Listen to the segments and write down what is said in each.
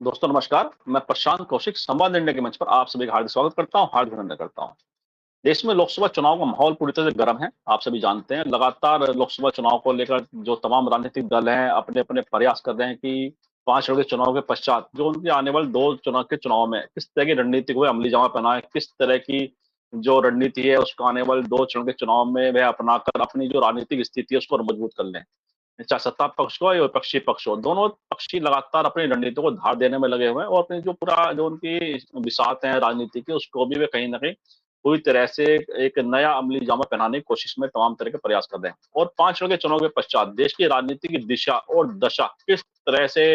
दोस्तों नमस्कार, मैं प्रशांत कौशिक संवाद इंडिया के मंच पर आप सभी का हार्दिक स्वागत करता हूं, हार्दिक अभिनंदन करता हूं। देश में लोकसभा चुनाव का माहौल पूरी तरह से गर्म है, आप सभी जानते हैं। लगातार लोकसभा चुनाव को लेकर जो तमाम राजनीतिक दल हैं, अपने-अपने प्रयास कर रहे हैं कि 5 चरण के चुनाव के पश्चात जो उनके आने वाले 2 चुनाव के चुनाव में किस तरह की रणनीति को वे अमली जामा पहनाएँ, किस तरह की जो रणनीति है उसको आने वाले 2 चरण के चुनाव में वह अपनाकर अपनी जो राजनीतिक स्थिति है उसको और मजबूत कर लें। चाहे सत्ता पक्ष हो या विपक्षी पक्ष हो, दोनों पक्षी लगातार अपनी रणनीति को धार देने में लगे हुए हैं और अपनी जो पूरा जो उनकी बिसात है राजनीति की, उसको भी वे कहीं न कहीं पूरी तरह से एक नया अमली जामा पहनाने की कोशिश में तमाम तरह के प्रयास कर रहे हैं। और 5 चरण के चुनाव के पश्चात देश की राजनीति की दिशा और दशा किस तरह से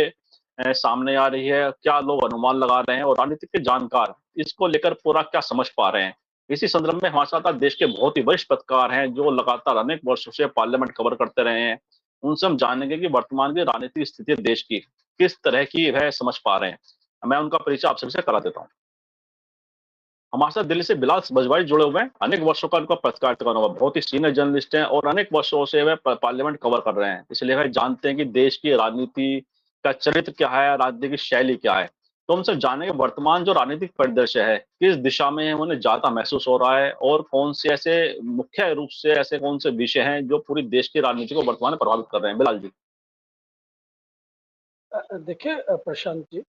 सामने आ रही है, क्या लोग अनुमान लगा रहे हैं और राजनीतिक के जानकार इसको लेकर पूरा क्या समझ पा रहे हैं। इसी संदर्भ में हमारे साथ आज देश के बहुत ही वरिष्ठ पत्रकार हैं, जो लगातार अनेक वर्षों से पार्लियामेंट कवर करते रहे हैं। उनसे हम जानेंगे कि वर्तमान की राजनीतिक स्थिति देश की किस तरह की वह समझ पा रहे हैं। मैं उनका परिचय आप सभी से करा देता हूँ। हमारे साथ दिल्ली से बिलाल बजवाई जुड़े हुए हैं। अनेक वर्षों का उनका पत्रकारिता का अनुभव, बहुत ही सीनियर जर्नलिस्ट हैं और अनेक वर्षों से वह पार्लियामेंट कवर कर रहे हैं। इसलिए वह जानते हैं कि देश की राजनीति का चरित्र क्या है, राजनीति की शैली क्या है। तो उनसे जानेंगे वर्तमान जो राजनीतिक परिदृश्य है, किस दिशा में उन्हें ज़्यादा महसूस हो रहा है और कौन से ऐसे मुख्य रूप से ऐसे कौन से विषय हैं जो पूरी देश की राजनीति को वर्तमान में प्रभावित कर रहे हैं? बिलाल जी। देखिए प्रशांत जी,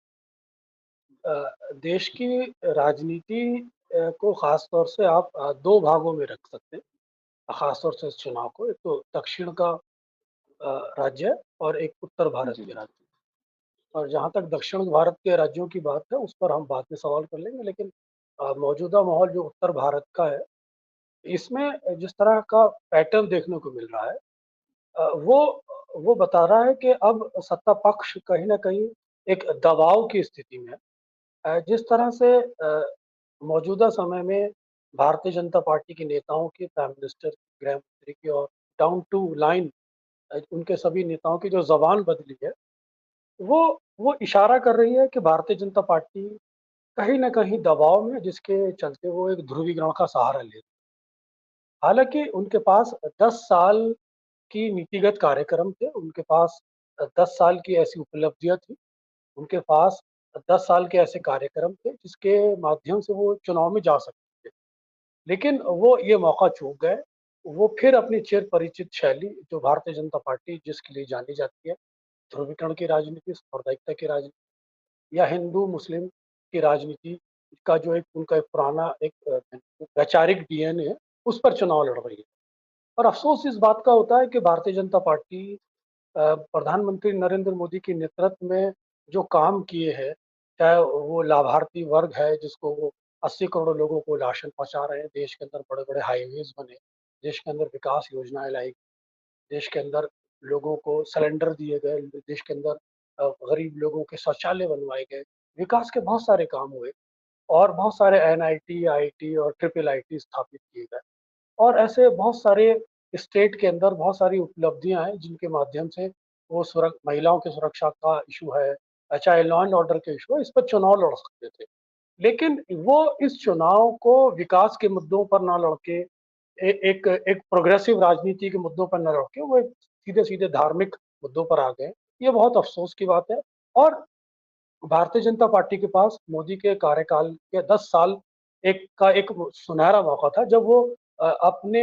देश की राजनीति को ख़ास तौर से आप 2 भागों में रख सकते हैं। ख़ास तौर से इस चुनाव को, एक तो दक्षिण का राज्य है और एक उत्तर भारत जी। के राज्य। और जहाँ तक दक्षिण भारत के राज्यों की बात है, उस पर हम बाद में सवाल कर लेंगे, लेकिन मौजूदा माहौल जो उत्तर भारत का है, इसमें जिस तरह का पैटर्न देखने को मिल रहा है, वो बता रहा है कि अब सत्ता पक्ष कहीं न कहीं एक दबाव की स्थिति में है। जिस तरह से मौजूदा समय में भारतीय जनता पार्टी के नेताओं की, प्राइम मिनिस्टर, गृह मंत्री की और डाउन टू लाइन उनके सभी नेताओं की जो ज़बान बदली है, वो इशारा कर रही है कि भारतीय जनता पार्टी कहीं न कहीं दबाव में है, जिसके चलते वो एक ध्रुवीकरण का सहारा ले रही है। हालाँकि उनके पास 10 साल की नीतिगत कार्यक्रम थे, उनके पास 10 साल की ऐसी उपलब्धियाँ थी, उनके पास 10 साल के ऐसे कार्यक्रम थे जिसके माध्यम से वो चुनाव में जा सकते थे। लेकिन वो ये मौका चूक गए। वो फिर अपनी चिर परिचित शैली, जो भारतीय जनता पार्टी जिसके लिए जानी जाती है, ध्रुवीकरण की राजनीति, सांप्रदायिकता की राजनीति या हिंदू-मुस्लिम की राजनीति का जो एक उनका एक पुराना एक वैचारिक डीएनए है, उस पर चुनाव लड़ रही है। और अफ़सोस इस बात का होता है कि भारतीय जनता पार्टी प्रधानमंत्री नरेंद्र मोदी के नेतृत्व में जो काम किए हैं, चाहे वो लाभार्थी वर्ग है जिसको वो 80 करोड़ लोगों को राशन पहुँचा रहे हैं, देश के अंदर बड़े-बड़े हाईवेज़ बने, देश के अंदर विकास योजनाएँ लाई, देश के अंदर लोगों को सिलेंडर दिए गए, देश के अंदर गरीब लोगों के शौचालय बनवाए गए, विकास के बहुत सारे काम हुए और बहुत सारे एनआईटी, आईटी और ट्रिपल आईटी स्थापित किए गए। और ऐसे बहुत सारे स्टेट के अंदर बहुत सारी उपलब्धियाँ हैं जिनके माध्यम से वो महिलाओं की सुरक्षा का इश्यू है, चाहे लॉ एंड ऑर्डर के इश्यू है, इस पर चुनाव लड़ सकते थे। लेकिन वो इस चुनाव को विकास के मुद्दों पर ना लड़ के एक प्रोग्रेसिव राजनीति के मुद्दों पर ना लड़ के वो एक सीधे-सीधे धार्मिक मुद्दों पर आ गए। ये बहुत अफ़सोस की बात है। और भारतीय जनता पार्टी के पास मोदी के कार्यकाल के 10 साल एक सुनहरा मौका था, जब वो अपने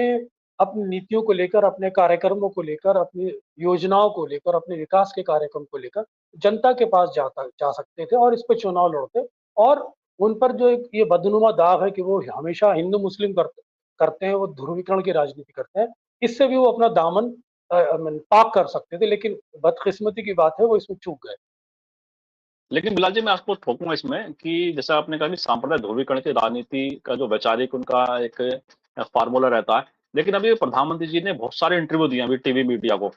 अपनी नीतियों को लेकर, अपने कार्यक्रमों को लेकर, अपनी योजनाओं को लेकर, अपने विकास के कार्यक्रम को लेकर जनता के पास जा सकते थे और इस पे चुनाव लड़ते। और उन पर जो एक ये बदनुमा दाग है कि वो हमेशा हिंदू-मुस्लिम करते हैं, वो ध्रुवीकरण की राजनीति करते हैं। इससे भी वो अपना दामन पाक कर सकते थे, लेकिन बदकिस्मती की बात है, वो इसमें चूक गए। लेकिन बिलाल जी मैं आपको ठोकूँगा इसमें कि जैसा आपने कहा कि सांप्रदायिक ध्रुवीकरण की राजनीति का जो वैचारिक उनका एक फ़ॉर्मूला रहता है। लेकिन अभी प्रधानमंत्री जी ने बहुत सारे इंटरव्यू दिए हैं अभी टीवी मीडिया को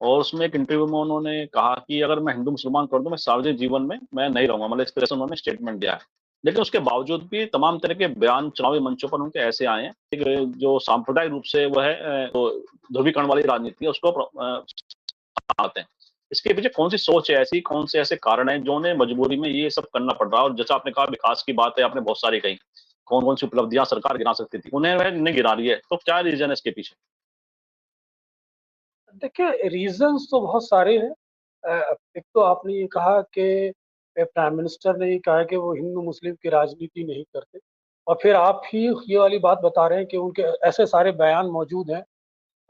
और उसमें एक इंटरव्यू में उन्होंने कहा कि अगर मैं हिंदू-मुसलमान कर दूँ, मैं सार्वजनिक जीवन में मैं नहीं रहूँगा। मतलब इस तरह से उन्होंने स्टेटमेंट दिया है। लेकिन उसके बावजूद भी तमाम तरह के बयान चुनावी मंचों पर उनके ऐसे आए हैं, एक जो सांप्रदायिक रूप से वो है तो ध्रुवीकरण वाली राजनीति है उसको आते हैं। इसके पीछे कौन-सी सोच है ऐसी, कौन से ऐसे कारण हैं जो उन्हें मजबूरी में ये सब करना पड़ रहा है? और जैसा आपने कहा विकास की बात है आपने बहुत सारी कही। कौन-कौन सी उपलब्धियाँ सरकार गिना सकती थी, उन्हें वह नहीं गिना रही है। तो क्या रीज़न है इसके पीछे? देखिए रीज़न्स तो बहुत सारे हैं। एक तो आपने ये कहा कि प्राइम मिनिस्टर ने ये कहा है कि वो हिंदू मुस्लिम की राजनीति नहीं करते, और फिर आप ही ये वाली बात बता रहे हैं कि उनके ऐसे सारे बयान मौजूद हैं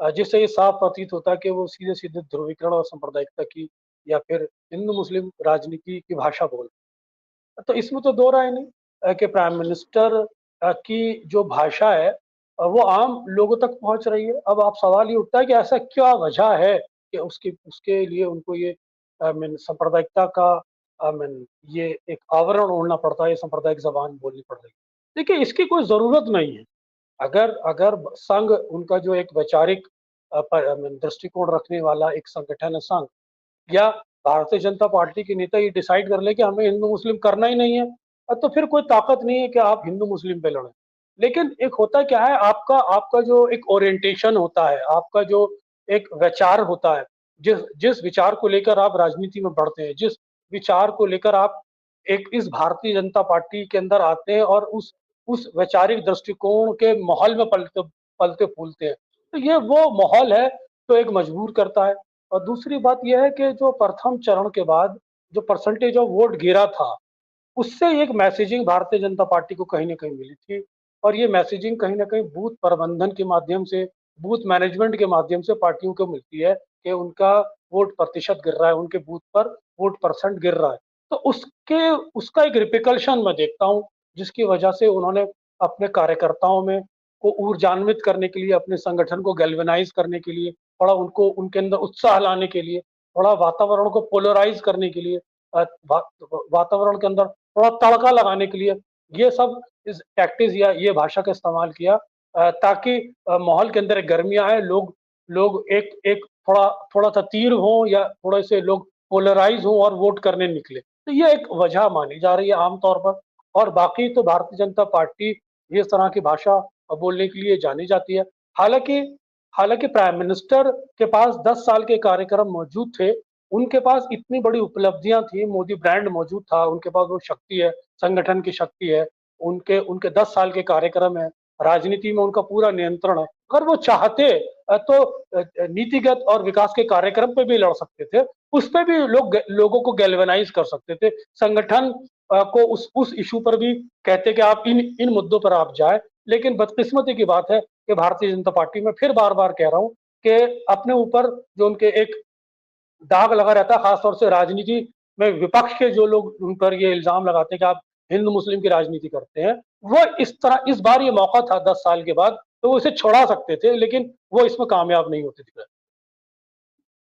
जिससे ये साफ प्रतीत होता है कि वो सीधे-सीधे ध्रुवीकरण और सांप्रदायिकता की या फिर हिंदू मुस्लिम राजनीति की भाषा बोल रहे हैं। तो इसमें तो दो राय नहीं कि प्राइम मिनिस्टर की जो भाषा है वो आम लोगों तक पहुंच रही है। अब आप सवाल ये उठता है कि ऐसा क्या वजह है कि उसके उसके लिए उनको ये मीन सांप्रदायिकता का मीन ये एक आवरण ओढ़ना पड़ता है, ये सांप्रदायिक ज़बान बोलनी पड़ रही है। देखिए, इसकी कोई ज़रूरत नहीं है। अगर अगर संघ उनका जो एक वैचारिक दृष्टिकोण रखने वाला एक संगठन है संघ, या भारतीय जनता पार्टी के नेता ये डिसाइड कर ले कि हमें हिंदू मुस्लिम करना ही नहीं है, तो फिर कोई ताकत नहीं है कि आप हिंदू मुस्लिम पे लड़ें। लेकिन एक होता क्या है, आपका आपका जो एक ओरिएंटेशन होता है, आपका जो एक विचार होता है, जिस जिस विचार को लेकर आप राजनीति में बढ़ते हैं, जिस विचार को लेकर आप एक इस भारतीय जनता पार्टी के अंदर आते हैं और उस वैचारिक दृष्टिकोण के माहौल में पलते पलते फूलते हैं, तो ये वो माहौल है तो एक मजबूर करता है। और दूसरी बात यह है कि जो प्रथम चरण के बाद जो परसेंटेज ऑफ वोट गिरा था, उससे एक मैसेजिंग भारतीय जनता पार्टी को कहीं न कहीं मिली थी, और ये मैसेजिंग कहीं न कहीं बूथ प्रबंधन के माध्यम से, बूथ मैनेजमेंट के माध्यम से पार्टियों को मिलती है कि उनका वोट प्रतिशत गिर रहा है, उनके बूथ पर वोट परसेंट गिर रहा है। तो उसका एक रिपरकशन मैं देखता हूँ, जिसकी वजह से उन्होंने अपने कार्यकर्ताओं में को ऊर्जान्वित करने के लिए, अपने संगठन को गैल्वेनाइज़ करने के लिए, थोड़ा उनको उनके अंदर उत्साह लाने के लिए, थोड़ा वातावरण को पोलराइज़ करने के लिए, अ, वा वातावरण के अंदर थोड़ा तड़का लगाने के लिए ये सब इस टैक्टिस या ये भाषा का इस्तेमाल किया, ताकि माहौल के अंदर एक गर्मी आए, लोग लोग एक एक थोड़ा थोड़ा सा तीर हो या थोड़े से लोग पोलराइज हों और वोट करने निकले। तो ये एक वजह मानी जा रही है आम तौर पर, और बाकी तो भारतीय जनता पार्टी इस तरह की भाषा बोलने के लिए जानी जाती है। हालाँकि हालाँकि प्राइम मिनिस्टर के पास 10 साल के कार्यक्रम मौजूद थे, उनके पास इतनी बड़ी उपलब्धियाँ थी, मोदी ब्रांड मौजूद था, उनके पास वो शक्ति है, संगठन की शक्ति है, उनके उनके 10 साल के कार्यक्रम हैं, राजनीति में उनका पूरा नियंत्रण है। अगर वो चाहते तो नीतिगत और विकास के कार्यक्रम पे भी लड़ सकते थे, उस पे भी लोगों को गैल्वेनाइज़ कर सकते थे। संगठन को उस इश्यू पर भी कहते कि आप इन इन मुद्दों पर आप जाएँ, लेकिन बदकिस्मती की बात है कि भारतीय जनता पार्टी में फिर बार-बार कह रहा हूँ कि अपने ऊपर जो उनके एक दाग लगा रहता है, खासतौर से राजनीति में विपक्ष के जो लोग उन पर ये इल्ज़ाम लगाते हैं कि आप हिंदू-मुस्लिम की राजनीति करते हैं, वो इस बार ये मौका था 10 साल के बाद, तो वो इसे छुड़ा सकते थे, लेकिन वो इसमें कामयाब नहीं होते दिख रहे।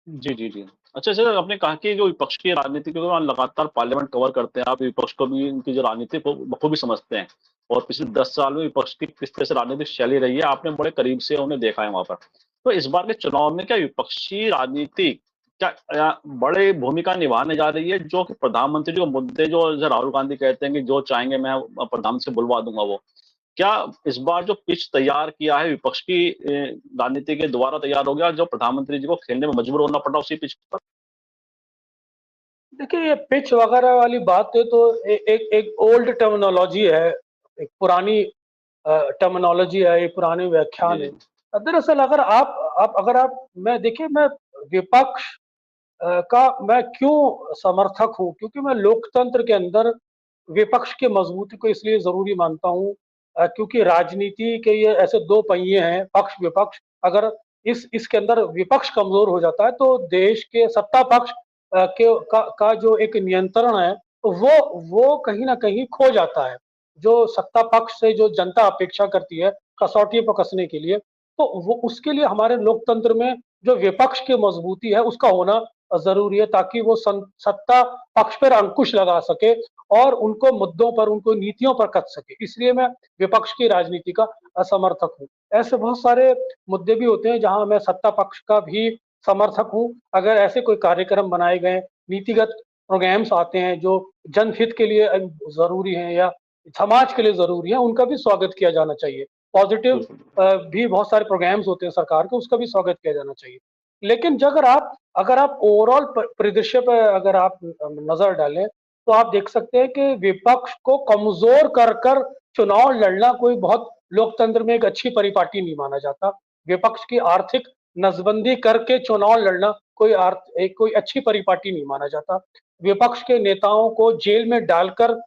जी, जी, जी। अच्छा सर, आपने कहा कि जो विपक्ष की राजनीति को आप लगातार पार्लियामेंट कवर करते हैं, आप विपक्ष को भी उनकी जो राजनीति को बखूबी समझते हैं और पिछले 10 साल में विपक्ष की किस तरह से राजनीतिक शैली रही है, आपने बड़े करीब से उन्हें देखा है वहाँ पर। तो इस बार के चुनाव में क्या विपक्षी राजनीति क्या बड़ी भूमिका निभाने जा रही है, जो कि प्रधानमंत्री जो मुद्दे जो जैसे राहुल गांधी कहते हैं कि जो चाहेंगे मैं प्रधानमंत्री से बुलवा दूँगा वो। क्या इस बार जो पिच तैयार किया है विपक्ष की राजनीति के द्वारा तैयार हो गया, जो प्रधानमंत्री जी को खेलने में मजबूर होना पड़ा उसी पिच पर? देखिए, ये पिच वगैरह वाली बात है तो एक एक ओल्ड टर्मिनोलॉजी है, एक पुरानी टर्मिनोलॉजी है, ये पुराने जी, व्याख्यान है। जी। दरअसल अगर आप मैं देखिए मैं विपक्ष का मैं क्यों समर्थक हूँ? क्योंकि मैं लोकतंत्र के अंदर विपक्ष की मजबूती को इसलिए ज़रूरी मानता हूँ क्योंकि राजनीति के ये ऐसे 2 पहिए हैं, पक्ष-विपक्ष। अगर इसके अंदर विपक्ष कमज़ोर हो जाता है तो देश के सत्ता पक्ष का जो एक नियंत्रण है, तो वो कहीं न कहीं खो जाता है। जो सत्ता पक्ष से जो जनता अपेक्षा करती है, कसौटी पे कसने के लिए, तो वो उसके लिए हमारे लोकतंत्र में जो विपक्ष की मजबूती है, उसका होना ज़रूरी है ताकि वो सत्ता पक्ष पर अंकुश लगा सके और उनको मुद्दों पर, उनको नीतियों पर कस सके। इसलिए मैं विपक्ष की राजनीति का समर्थक हूँ। ऐसे बहुत सारे मुद्दे भी होते हैं जहाँ मैं सत्ता पक्ष का भी समर्थक हूँ। अगर ऐसे कोई कार्यक्रम बनाए गए, नीतिगत प्रोग्राम्स आते हैं जो जनहित के लिए ज़रूरी हैं या समाज के लिए ज़रूरी है, उनका भी स्वागत किया जाना चाहिए। पॉज़िटिव बिल्कुल। भी बहुत सारे प्रोग्राम्स होते हैं सरकार के, उसका भी स्वागत किया जाना चाहिए। लेकिन ज अगर आप ओवरऑल परिदृश्य पे अगर आप नज़र डालें, तो आप देख सकते हैं कि विपक्ष को कमज़ोर कर चुनाव लड़ना कोई बहुत लोकतंत्र में एक अच्छी परिपाटी नहीं माना जाता। विपक्ष की आर्थिक नसबंदी करके चुनाव लड़ना कोई अच्छी परिपाटी नहीं माना जाता। विपक्ष के नेताओं को जेल में डालकर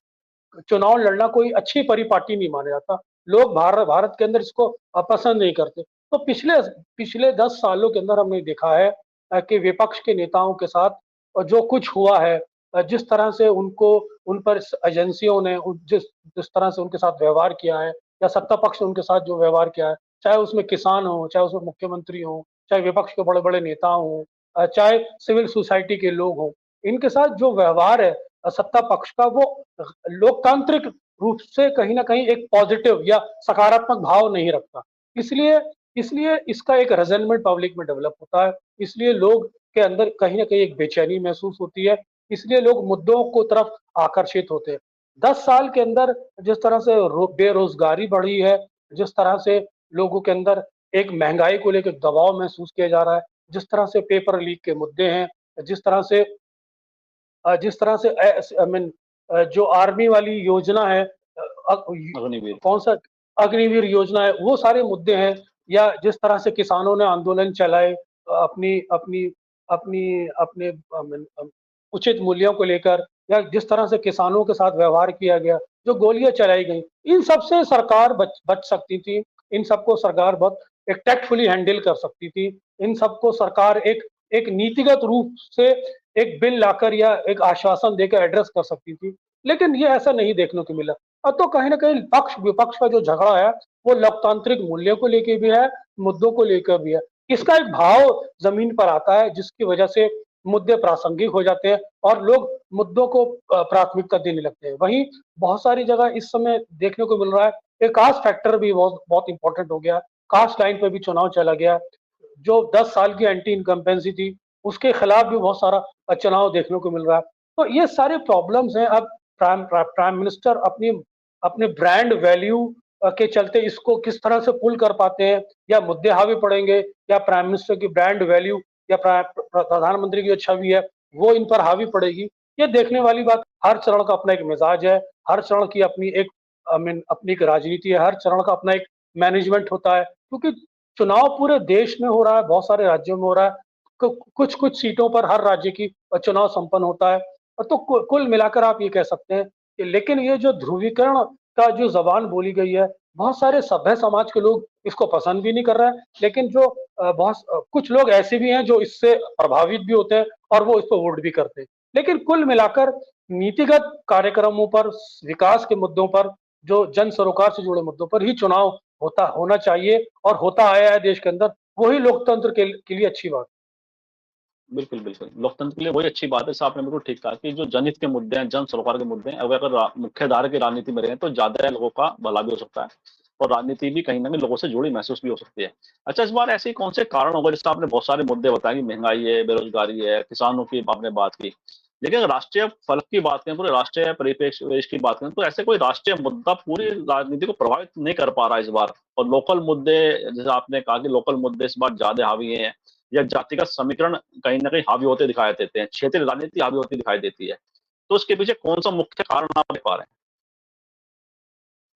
चुनाव लड़ना कोई अच्छी परिपाटी नहीं माना जाता। लोग भारत के अंदर इसको पसंद नहीं करते। तो पिछले पिछले 10 सालों के अंदर हमने देखा है कि विपक्ष के नेताओं के साथ जो कुछ हुआ है, जिस तरह से उनको उन पर एजेंसियों ने जिस जिस तरह से उनके साथ व्यवहार किया है, या सत्ता पक्ष ने उनके साथ जो व्यवहार किया है, चाहे उसमें किसान हो, चाहे उसमें मुख्यमंत्री हो, चाहे विपक्ष के बड़े-बड़े नेता हों, चाहे सिविल सोसाइटी के लोग हों, इनके साथ जो व्यवहार है सत्ता पक्ष का, वो लोकतांत्रिक रूप से कहीं न कहीं एक पॉजिटिव या सकारात्मक भाव नहीं रखता। इसलिए इसलिए इसका एक रेज़लमेंट पब्लिक में डेवलप होता है। इसलिए लोग के अंदर कहीं न कहीं एक बेचैनी महसूस होती है। इसलिए लोग मुद्दों को तरफ आकर्षित होते हैं। 10 साल के अंदर जिस तरह से बेरोज़गारी बढ़ी है, जिस तरह से लोगों के अंदर एक महँगाई को लेके दबाव महसूस किया जा रहा है, जिस तरह से पेपर लीक के मुद्दे हैं, जिस तरह से आई मीन जो आर्मी वाली योजना है, अग्निवीर। कौन सा अग्निवीर योजना है, वो सारे मुद्दे हैं, या जिस तरह से किसानों ने आंदोलन चलाए अपनी अपनी अपनी अपने आई मीन उचित मूल्यों को लेकर, या जिस तरह से किसानों के साथ व्यवहार किया गया, जो गोलियां चलाई गई, इन सब से सरकार बच बच सकती थी। इन सबको सरकार बहुत एक टैक्टफुली हैंडल कर सकती थी। इन सबको सरकार एक एक नीतिगत रूप से एक बिल लाकर या एक आश्वासन देकर एड्रेस कर सकती थी, लेकिन ये ऐसा नहीं देखने को मिला। तो कहीं न कहीं पक्ष विपक्ष का जो झगड़ा है, वो लोकतांत्रिक मूल्यों को लेके भी है, मुद्दों को लेकर भी है। इसका एक भाव ज़मीन पर आता है, जिसकी वजह से मुद्दे प्रासंगिक हो जाते हैं और लोग मुद्दों को प्राथमिकता देने लगते हैं। वहीं बहुत सारी जगह इस समय देखने को मिल रहा है, एक कास्ट फैक्टर भी बहुत बहुत इम्पोर्टेंट हो गया। कास्ट लाइन पे भी चुनाव चला गया। जो 10 साल की एंटी इनकम्बेंसी थी, उसके खिलाफ भी बहुत सारा चुनाव देखने को मिल रहा है। तो ये सारे प्रॉब्लम्स हैं। अब प्राइम मिनिस्टर अपनी अपने ब्रांड वैल्यू के चलते इसको किस तरह से पुल कर पाते हैं, या मुद्दे हावी पड़ेंगे, या प्राइम मिनिस्टर की ब्रांड वैल्यू या प्रधानमंत्री की जो छवि है वो इन पर हावी पड़ेगी। ये देखने वाली बात। हर चरण का अपना एक मिजाज है, हर चरण की अपनी एक आई मीन अपनी एक राजनीति है, हर चरण का अपना एक मैनेजमेंट होता है, क्योंकि चुनाव पूरे देश में हो रहा है, बहुत सारे राज्यों में हो रहा है। कुछ कुछ सीटों पर हर राज्य की चुनाव संपन्न होता है। तो कुल मिलाकर आप ये कह सकते हैं कि, लेकिन ये जो ध्रुवीकरण का जो जबान बोली गई है, बहुत सारे सभ्य समाज के लोग इसको पसंद भी नहीं कर रहे हैं, लेकिन जो कुछ लोग ऐसे भी हैं जो इससे प्रभावित भी होते हैं और वो इस पर वोट भी करते हैं। लेकिन कुल मिलाकर नीतिगत कार्यक्रमों पर, विकास के मुद्दों पर, जो जन सरोकार से जुड़े मुद्दों पर ही चुनाव होना चाहिए और होता आया है देश के अंदर, वही लोकतंत्र के लिए अच्छी बात। बिल्कुल, बिल्कुल। लोकतंत्र के लिए वही अच्छी बात है, जैसा आपने बिल्कुल ठीक कहा कि जो जनहित के मुद्दे हैं, जन सरोकार के मुद्दे हैं, अगर मुख्य धारा की राजनीति में रहें, तो ज़्यादा लोगों का भला भी हो सकता है और राजनीति भी कहीं न कहीं लोगों से जुड़ी महसूस भी हो सकती है। अच्छा, इस बार ऐसे कौन से कारण होंगे, जैसे आपने बहुत सारे मुद्दे बताए कि महँगाई है, बेरोज़गारी है, किसानों की आपने बात की। लेकिन अगर राष्ट्रीय फलक की बात करें, पूरे राष्ट्रीय परिप्रेक्ष्य की बात करें, तो ऐसे कोई राष्ट्रीय मुद्दा पूरी राजनीति को प्रभावित नहीं कर पा रहा है इस बार, और लोकल मुद्दे, जैसे आपने कहा कि लोकल मुद्दे इस बार ज़्यादा हावी हैं, या जातिगत समीकरण कहीं न कहीं हावी होते दिखाई देते हैं, क्षेत्रीय राजनीति हावी होती दिखाई देती है। तो उसके पीछे कौन-सा मुख्य कारण आप देख पा रहे हैं?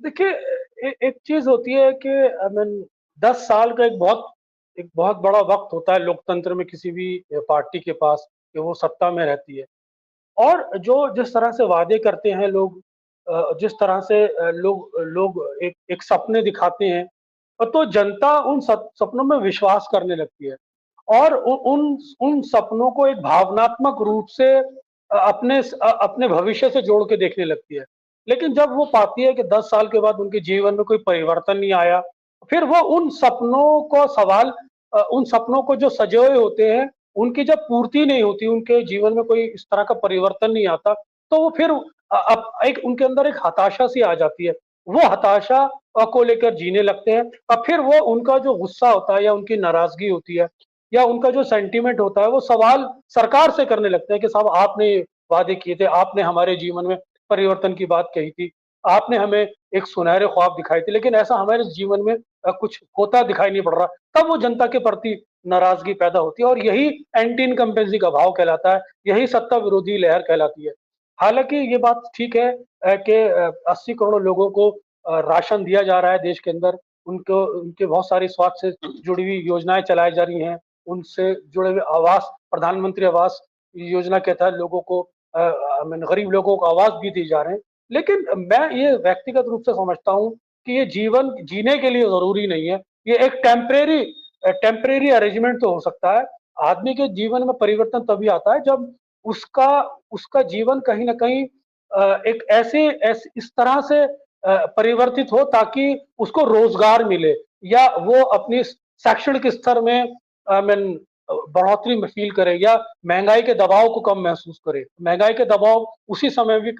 देखिए, एक चीज़ होती है कि आई मीन 10 साल का एक बहुत बड़ा वक़्त होता है लोकतंत्र में, किसी भी पार्टी के पास, कि वो सत्ता में रहती है। और जो जिस तरह से वादे करते हैं लोग, जिस तरह से लोग लोग एक एक सपने दिखाते हैं, तो जनता उन सपनों में विश्वास करने लगती है और उन उन सपनों को एक भावनात्मक रूप से अपने भविष्य से जोड़ के देखने लगती है। लेकिन जब वो पाती है कि 10 साल के बाद उनके जीवन में कोई परिवर्तन नहीं आया, फिर वो उन सपनों को जो सजे हुए होते हैं, उनकी जब पूर्ति नहीं होती, उनके जीवन में कोई इस तरह का परिवर्तन नहीं आता, तो वो फिर अब एक उनके अंदर एक हताशा सी आ जाती है। वो हताशा को लेकर जीने लगते हैं और फिर वो उनका जो गुस्सा होता है या उनकी नाराज़गी होती है या उनका जो सेंटीमेंट होता है, वो सवाल सरकार से करने लगते हैं कि साहब आपने वादे किए थे, आपने हमारे जीवन में परिवर्तन की बात कही थी, आपने हमें एक सुनहरे ख्वाब दिखाए थे, लेकिन ऐसा हमारे जीवन में कुछ होता दिखाई नहीं पड़ रहा। तब वो जनता के प्रति नाराज़गी पैदा होती है और यही एंटी इनकम्बेंसी का भाव कहलाता है, यही सत्ता विरोधी लहर कहलाती है। हालाँकि ये बात ठीक है कि 80 करोड़ लोगों को राशन दिया जा रहा है देश के अंदर, उनको उनके बहुत सारी स्वास्थ्य से जुड़ी हुई योजनाएँ चलाई जा रही हैं, उनसे जुड़े हुए प्रधानमंत्री आवास योजना के तहत लोगों को गरीब लोगों को आवास भी दी जा रहे हैं। लेकिन मैं ये व्यक्तिगत रूप से समझता हूँ कि ये जीवन जीने के लिए जरूरी नहीं है। ये एक टेम्परेरी अरेंजमेंट तो हो सकता है। आदमी के जीवन में परिवर्तन तभी आता है जब उसका उसका जीवन कहीं ना कहीं एक ऐसे इस तरह से परिवर्तित हो ताकि उसको रोजगार मिले, या वो अपनी शैक्षणिक स्तर में मीन बढ़ोतरी में फील करे, या महंगाई के दबाव को कम महसूस करे। महंगाई के दबाव उसी समय भी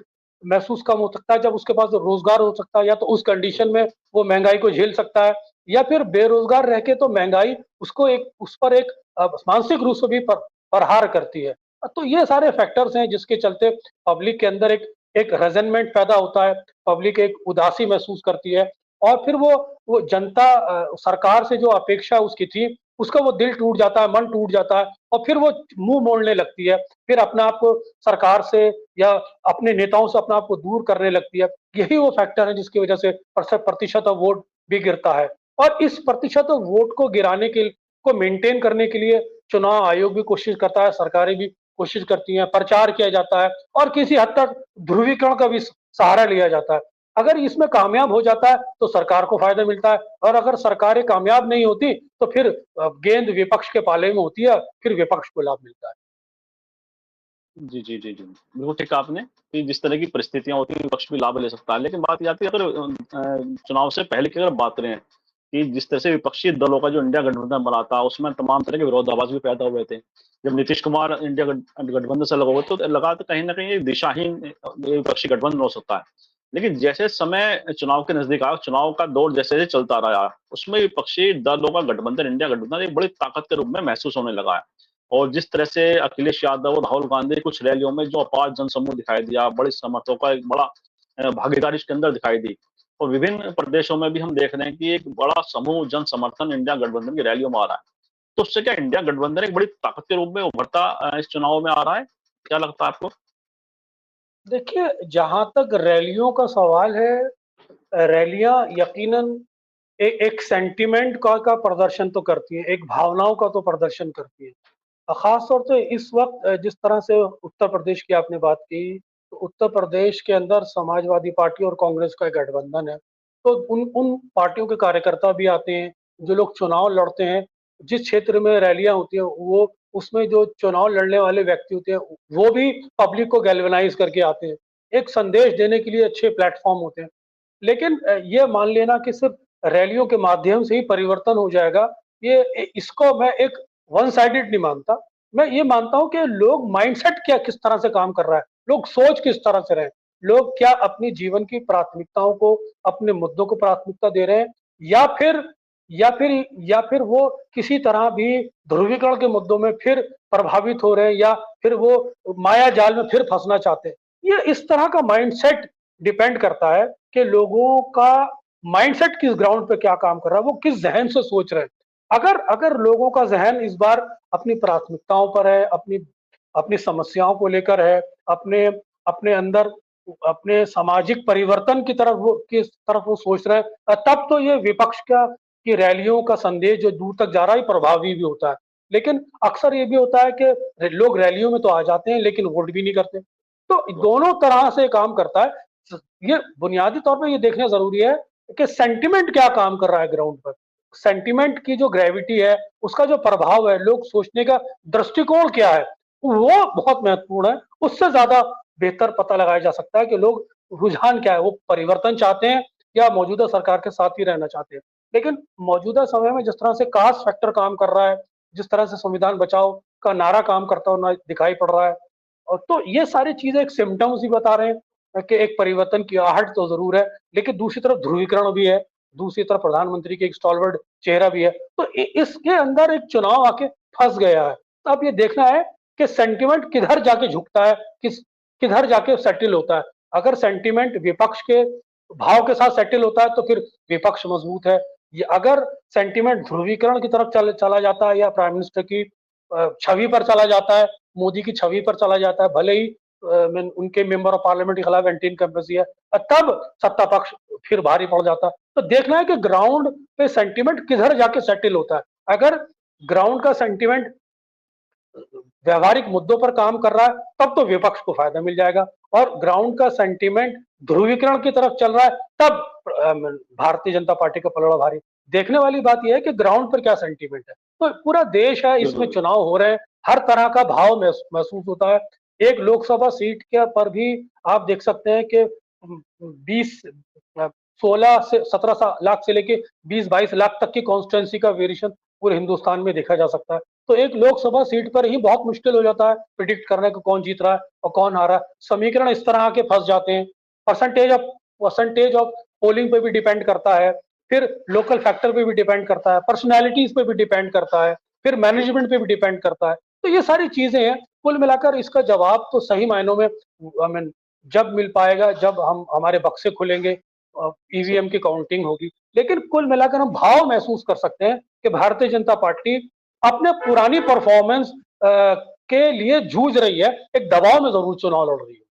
महसूस कम हो सकता है जब उसके पास रोजगार हो सकता है, या तो उस कंडीशन में वो महंगाई को झेल सकता है, या फिर बेरोजगार रह के तो महंगाई उसको एक उस पर एक मानसिक रूप से भी प्रहार करती है। तो ये सारे फैक्टर्स हैं जिसके चलते पब्लिक के अंदर एक एक रेजनमेंट पैदा होता है, पब्लिक एक उदासी महसूस करती है, और फिर वो जनता सरकार से जो अपेक्षा उसकी थी, उसका वो दिल टूट जाता है, मन टूट जाता है, और फिर वो मुंह मोड़ने लगती है, फिर अपने आप को सरकार से या अपने नेताओं से अपने आप को दूर करने लगती है। यही वो फैक्टर है जिसकी वजह से प्रतिशत ऑफ वोट भी गिरता है। और इस प्रतिशत ऑफ वोट को गिराने के को मेंटेन करने के लिए चुनाव आयोग भी कोशिश करता है, सरकारें भी कोशिश करती हैं, प्रचार किया जाता है, और किसी हद तक ध्रुवीकरण का भी सहारा लिया जाता है। अगर इसमें कामयाब हो जाता है तो सरकार को फायदा मिलता है, और अगर सरकारें कामयाब नहीं होती तो फिर गेंद विपक्ष के पाले में होती है, फिर विपक्ष को लाभ मिलता है। जी, जी, जी, जी। बिल्कुल ठीक कहा आपने कि जिस तरह की परिस्थितियाँ होती हैं, विपक्ष भी लाभ ले सकता है। लेकिन बात ये आती है, अगर चुनाव से पहले की अगर बात करें कि जिस तरह से विपक्षी दलों का जो इंडिया गठबंधन बना था, उसमें तमाम तरह के विरोधाभास भी पैदा हुए थे। जब नीतीश कुमार इंडिया गठबंधन से लगा हुए थे, तो लगा तो कहीं न कहीं एक दिशाहीन विपक्षी गठबंधन हो सकता है। लेकिन जैसे समय चुनाव के नज़दीक आया, चुनाव का दौर जैसे-जैसे चलता रहा, उसमें विपक्षी दलों का गठबंधन, इंडिया गठबंधन एक बड़ी ताकत के रूप में महसूस होने लगा है। और जिस तरह से अखिलेश यादव और राहुल गांधी कुछ रैलियों में जो अपार जनसमूह दिखाई दिया, बड़े समर्थकों का एक बड़ा भागीदारी इसके अंदर दिखाई दी। और विभिन्न प्रदेशों में भी हम देख रहे हैं कि एक बड़ा समूह जन समर्थन इंडिया गठबंधन की रैलियों में आ रहा है। तो उससे क्या इंडिया गठबंधन एक बड़ी ताकत के रूप में उभरता इस चुनाव में आ रहा है? क्या लगता है आपको? देखिए, जहाँ तक रैलियों का सवाल है, रैलियाँ यकीनन एक सेंटिमेंट का प्रदर्शन तो करती हैं, एक भावनाओं का तो प्रदर्शन करती हैं। ख़ास तौर से इस वक़्त जिस तरह से उत्तर प्रदेश की आपने बात की, तो उत्तर प्रदेश के अंदर समाजवादी पार्टी और कांग्रेस का एक गठबंधन है। तो उन उन पार्टियों के कार्यकर्ता भी आते हैं, जो लोग चुनाव लड़ते हैं, जिस क्षेत्र में रैलियाँ होती हैं, वो उसमें जो चुनाव लड़ने वाले व्यक्ति होते हैं, वो भी पब्लिक को गैल्वेनाइज़ करके आते हैं। एक संदेश देने के लिए अच्छे प्लेटफ़ॉर्म होते हैं। लेकिन ये मान लेना कि सिर्फ रैलियों के माध्यम से ही परिवर्तन हो जाएगा, इसको मैं एक वन साइडेड नहीं मानता। मैं ये मानता हूँ कि लोग माइंडसेट क्या किस तरह से काम कर रहा है, लोग सोच किस तरह से रहे हैं, लोग क्या अपनी जीवन की प्राथमिकताओं को, अपने मुद्दों को प्राथमिकता दे रहे हैं, या फिर या फिर वो किसी तरह भी ध्रुवीकरण के मुद्दों में फिर प्रभावित हो रहे हैं, या फिर वो माया जाल में फिर फंसना चाहते हैं। ये इस तरह का माइंडसेट डिपेंड करता है कि लोगों का माइंडसेट किस ग्राउंड पे क्या काम कर रहा है, वो किस ज़हन से सोच रहे हैं। अगर अगर लोगों का ज़हन इस बार अपनी प्राथमिकताओं पर है, अपनी अपनी समस्याओं को लेकर है, अपने अपने अंदर अपने सामाजिक परिवर्तन की तरफ वो सोच रहे हैं, तब तो ये विपक्ष का की रैलियों का संदेश जो दूर तक जा रहा है प्रभावी भी होता है। लेकिन अक्सर ये भी होता है कि लोग रैलियों में तो आ जाते हैं लेकिन वोट भी नहीं करते। तो दोनों तरह से काम करता है। ये बुनियादी तौर पे ये देखना ज़रूरी है कि सेंटिमेंट क्या काम कर रहा है ग्राउंड पर। सेंटिमेंट की जो ग्रेविटी है, उसका जो प्रभाव है, लोग सोचने का दृष्टिकोण क्या है, वो बहुत महत्वपूर्ण है। उससे ज़्यादा बेहतर पता लगाया जा सकता है कि लोग रुझान क्या है, वो परिवर्तन चाहते हैं या मौजूदा सरकार के साथ ही रहना चाहते हैं। लेकिन मौजूदा समय में जिस तरह से कास्ट फैक्टर काम कर रहा है, जिस तरह से संविधान बचाओ का नारा काम करता हुआ दिखाई पड़ रहा है, और तो ये सारी चीज़ें एक सिम्पटम्स ही बता रहे हैं कि एक परिवर्तन की आहट तो ज़रूर है, लेकिन दूसरी तरफ ध्रुवीकरण भी है, दूसरी तरफ प्रधानमंत्री के एक स्टॉलवर्ड चेहरा भी है। तो इसके अंदर एक चुनाव आके फँस गया है। तो अब ये देखना है कि सेंटिमेंट किधर जाके झुकता है, किधर जाके सेटल होता है। अगर सेंटिमेंट विपक्ष के भाव के साथ सेटल होता है तो फिर विपक्ष मजबूत है। ये अगर सेंटिमेंट ध्रुवीकरण की तरफ चला जाता है, या प्राइम मिनिस्टर की छवि पर चला जाता है, मोदी की छवि पर चला जाता है, भले ही उनके मेंबर ऑफ पार्लियामेंट के खिलाफ एंटी इनकम्बेंसी है, तब सत्ता पक्ष फिर भारी पड़ जाता है। तो देखना है कि ग्राउंड पे सेंटिमेंट किधर जाके सेटल होता है। अगर ग्राउंड का सेंटिमेंट व्यवहारिक मुद्दों पर काम कर रहा है, तब तो विपक्ष को फायदा मिल जाएगा। और ग्राउंड का सेंटीमेंट ध्रुवीकरण की तरफ चल रहा है, तब भारतीय जनता पार्टी का पलड़ा भारी। देखने वाली बात यह है कि ग्राउंड पर क्या सेंटीमेंट है। तो पूरा देश है, इसमें बिल्कुल। चुनाव हो रहे हैं, हर तरह का भाव महसूस होता है। एक लोकसभा सीट के पर भी आप देख सकते हैं कि 20 16 से 17 लाख से लेके 20-22 लाख तक की कॉन्स्टिट्यूंसी का वेरिएशन पूरे हिंदुस्तान में देखा जा सकता है। तो एक लोकसभा सीट पर ही बहुत मुश्किल हो जाता है प्रिडिक्ट करने को कौन जीत रहा है और कौन हारा है। समीकरण इस तरह के फंस जाते हैं। परसेंटेज ऑफ पोलिंग पे भी डिपेंड करता है, फिर लोकल फैक्टर पे भी डिपेंड करता है, पर्सनैलिटीज पे भी डिपेंड करता है, फिर मैनेजमेंट पे भी डिपेंड करता है। तो ये सारी चीजें हैं। कुल मिलाकर इसका जवाब तो सही मायनों में आई मीन जब मिल पाएगा, जब हम हमारे बक्से खुलेंगे, सही। ईवीएम की काउंटिंग होगी। लेकिन कुल मिलाकर हम भाव महसूस कर सकते हैं कि भारतीय जनता पार्टी अपने पुरानी परफॉर्मेंस के लिए जूझ रही है, एक दबाव में जरूर चुनाव लड़ रही है।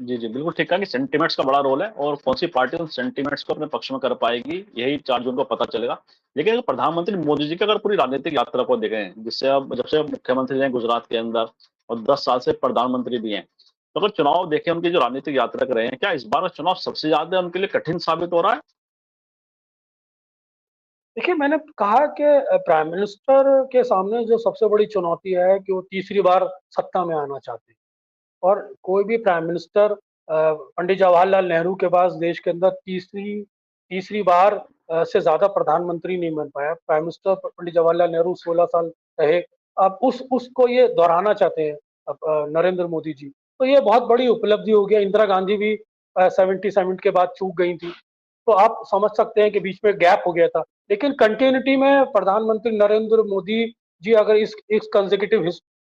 जी, जी, बिल्कुल ठीक कहा कि सेंटिमेंट्स का बड़ा रोल है और कौन-सी पार्टी उन सेंटिमेंट्स को अपने पक्ष में कर पाएगी, यही 4 जून को पता चलेगा। लेकिन अगर प्रधानमंत्री मोदी जी की अगर पूरी राजनीतिक यात्रा को देखें, जिससे अब जब से अब मुख्यमंत्री रहे गुजरात के अंदर और 10 साल से प्रधानमंत्री भी हैं, तो अगर चुनाव देखें उनकी जो राजनीतिक यात्रा कर रहे हैं, क्या इस बार का चुनाव सबसे ज़्यादा उनके लिए कठिन साबित हो रहा है? देखिए, मैंने कहा कि प्राइम मिनिस्टर के सामने जो सबसे बड़ी चुनौती है कि वो तीसरी बार सत्ता में आना चाहते हैं। और कोई भी प्राइम मिनिस्टर पंडित जवाहरलाल नेहरू के बाद देश के अंदर तीसरी तीसरी बार से ज्यादा प्रधानमंत्री नहीं बन पाया। प्राइम मिनिस्टर पंडित जवाहरलाल नेहरू 16 साल रहे। अब उसको ये दोहराना चाहते हैं अब नरेंद्र मोदी जी। तो ये बहुत बड़ी उपलब्धि हो गया। इंदिरा गांधी भी 77 के बाद चूक गई थी। तो आप समझ सकते हैं कि बीच में गैप हो गया था। लेकिन कंटिन्यूटी में प्रधानमंत्री नरेंद्र मोदी जी अगर इस कंसेक्यूटिव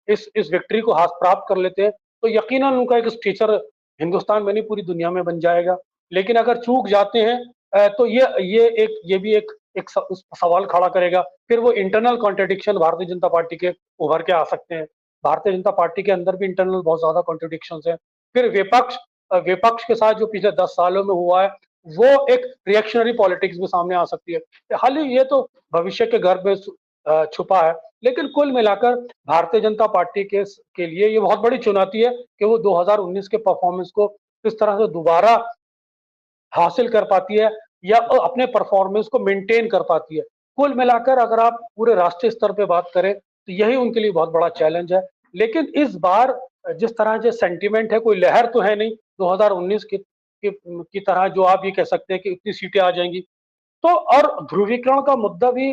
इस विक्ट्री को हाथ प्राप्त कर लेते हैं, तो यकीनन उनका एक स्टेचर हिंदुस्तान में नहीं पूरी दुनिया में बन जाएगा। लेकिन अगर चूक जाते हैं तो ये भी एक सवाल खड़ा करेगा। फिर वो internal contradiction Bharatiya Janata party के उभर के आ सकते हैं। भारतीय जनता पार्टी के अंदर भी इंटरनल बहुत ज्यादा कॉन्ट्रडिक्शन है। फिर विपक्ष के साथ जो पिछले 10 सालों में हुआ है, वो एक रिएक्शनरी पॉलिटिक्स भी सामने आ सकती है। हाल ही ये तो भविष्य के गर्भ में छुपा है। लेकिन कुल मिलाकर भारतीय जनता पार्टी के लिए ये बहुत बड़ी चुनौती है कि वो 2019 के परफॉर्मेंस को किस तरह से दोबारा हासिल कर पाती है या अपने परफॉर्मेंस को मेंटेन कर पाती है। कुल मिलाकर अगर आप पूरे राष्ट्रीय स्तर पे बात करें, तो यही उनके लिए बहुत बड़ा चैलेंज है। लेकिन इस बार जिस तरह से सेंटीमेंट है, कोई लहर तो है नहीं 2019 की तरह जो आप ये कह सकते हैं कि इतनी सीटें आ जाएंगी। तो और ध्रुवीकरण का मुद्दा भी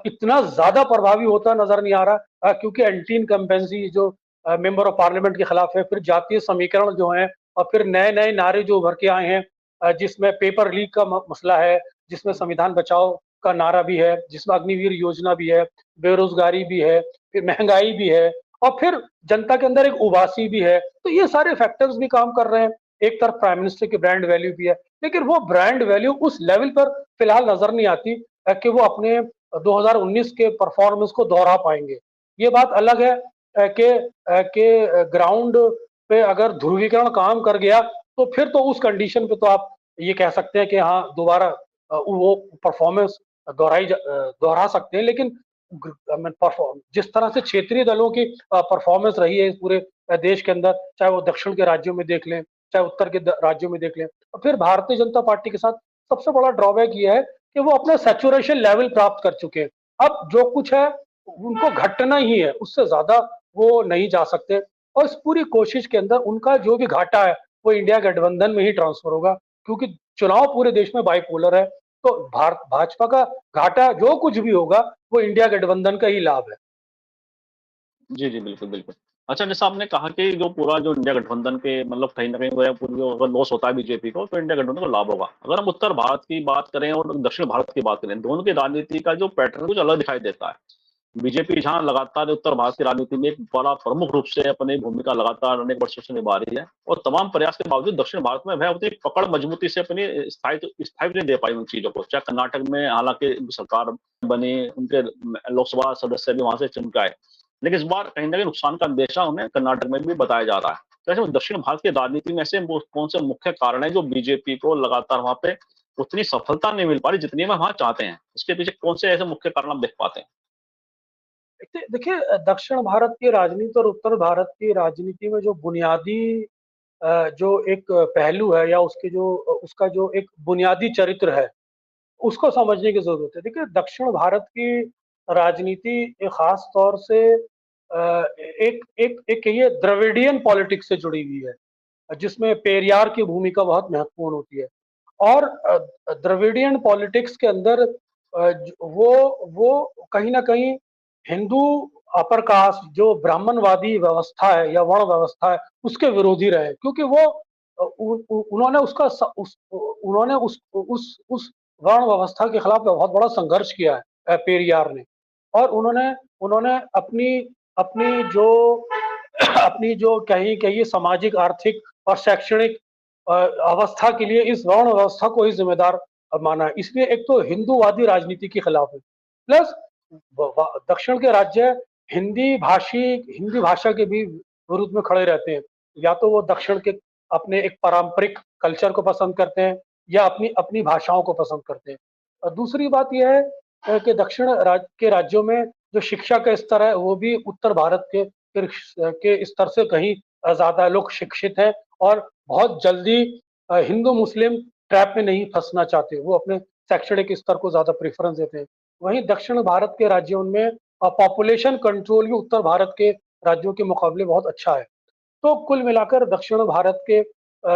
इतना ज्यादा प्रभावी होता नजर नहीं आ रहा, क्योंकि एंटी इनकम्बेंसी जो मेंबर ऑफ पार्लियामेंट के खिलाफ है, फिर जातीय समीकरण जो है, और फिर नए नए नारे जो उभर के आए हैं, जिसमें पेपर लीक का मसला है, जिसमें संविधान बचाओ का नारा भी है, जिसमें अग्निवीर योजना भी है, बेरोजगारी भी है, फिर महंगाई भी है, और फिर जनता के अंदर एक उबासी भी है। तो ये सारे फैक्टर्स भी काम कर रहे हैं। एक तरफ प्राइम मिनिस्टर की ब्रांड वैल्यू भी है, लेकिन वो ब्रांड वैल्यू उस लेवल पर फिलहाल नजर नहीं आती कि वो अपने 2019 के परफॉर्मेंस को दोहरा पाएंगे। ये बात अलग है कि ग्राउंड पे अगर ध्रुवीकरण काम कर गया, तो फिर तो उस कंडीशन पे तो आप ये कह सकते हैं कि हाँ दोबारा वो परफॉर्मेंस दोहरा सकते हैं। लेकिन जिस तरह से क्षेत्रीय दलों की परफॉर्मेंस रही है इस पूरे देश के अंदर, चाहे वो दक्षिण के राज्यों में देख लें, चाहे उत्तर के राज्यों में देख लें, और फिर भारतीय जनता पार्टी के साथ सबसे बड़ा ड्रॉबैक ये है कि वो अपना सैचुरेशन लेवल प्राप्त कर चुके हैं। अब जो कुछ है उनको घटना ही है, उससे ज्यादा वो नहीं जा सकते। और इस पूरी कोशिश के अंदर उनका जो भी घाटा है वो इंडिया गठबंधन में ही ट्रांसफर होगा, क्योंकि चुनाव पूरे देश में बाइपोलर है। तो भारत भाजपा का घाटा जो कुछ भी होगा वो इंडिया गठबंधन का ही लाभ है। जी, जी, बिल्कुल, बिल्कुल। अच्छा, जैसा आपने कहा कि जो पूरा जो इंडिया गठबंधन के मतलब कहीं न कहीं वो है पूरी जो अगर लॉस होता है बीजेपी को, तो इंडिया गठबंधन को लाभ होगा। अगर हम उत्तर भारत की बात करें और दक्षिण भारत की बात करें, दोनों की राजनीति का जो पैटर्न कुछ अलग दिखाई देता है। बीजेपी जहाँ लगातार उत्तर भारत की राजनीति में एक बड़ा प्रमुख रूप से अपनी भूमिका लगातार अनेक वर्षों से निभा रही है और तमाम प्रयास के बावजूद दक्षिण भारत में वह उतनी पकड़ मजबूती से अपनी स्थायित्व नहीं दे पाई उन चीजों को। चाहे कर्नाटक में हालांकि सरकार बनी, उनके लोकसभा सदस्य भी वहां से चुन के आए, लेकिन इस बार कहीं ना कहीं नुकसान का अंदेशा उन्हें कर्नाटक में भी बताया जा रहा है। तो ऐसे में दक्षिण भारत की राजनीति में ऐसे कौन से मुख्य कारण है जो बीजेपी को लगातार वहां पे उतनी सफलता नहीं मिल पा रही जितनी वह वहां चाहते हैं? इसके पीछे कौन से ऐसे मुख्य कारण आप देख पाते हैं? देखिए, दक्षिण भारत की राजनीति और उत्तर भारत की राजनीति में जो बुनियादी जो एक पहलू है या उसके जो उसका जो एक बुनियादी चरित्र है, उसको समझने की ज़रूरत है। देखिए, दक्षिण भारत की राजनीति एक ख़ास तौर से एक एक एक कहिए द्रविडियन पॉलिटिक्स से जुड़ी हुई है, जिसमें पेरियार की भूमिका बहुत महत्वपूर्ण होती है। और द्रविडियन पॉलिटिक्स के अंदर वो कहीं न कहीं हिंदू अपर कास्ट जो ब्राह्मणवादी व्यवस्था है या वर्ण व्यवस्था है, उसके विरोधी रहे। क्योंकि वो उन्होंने उसका उन्होंने उस वर्ण व्यवस्था के खिलाफ बहुत बड़ा संघर्ष किया है पेरियार ने। और उन्होंने उन्होंने अपनी अपनी जो अपनी जो कहीं कहीं सामाजिक, आर्थिक और शैक्षणिक अवस्था के लिए इस वर्ण व्यवस्था को ही जिम्मेदार माना है। इसलिए एक तो हिंदूवादी राजनीति के खिलाफ है, प्लस दक्षिण के राज्य हिंदी भाषा के भी विरुद्ध में खड़े रहते हैं। या तो वो दक्षिण के अपने एक पारंपरिक कल्चर को पसंद करते हैं या अपनी अपनी भाषाओं को पसंद करते हैं। और दूसरी बात यह है कि के राज्यों में जो शिक्षा का स्तर है वो भी उत्तर भारत के स्तर से कहीं ज्यादा लोग शिक्षित हैं और बहुत जल्दी हिंदू मुस्लिम ट्रैप में नहीं फंसना चाहते। वो अपने शैक्षणिक स्तर को ज्यादा प्रेफरेंस देते हैं। वहीं दक्षिण भारत के राज्यों में पॉपुलेशन कंट्रोल भी उत्तर भारत के राज्यों के मुकाबले बहुत अच्छा है। तो कुल मिलाकर दक्षिण भारत के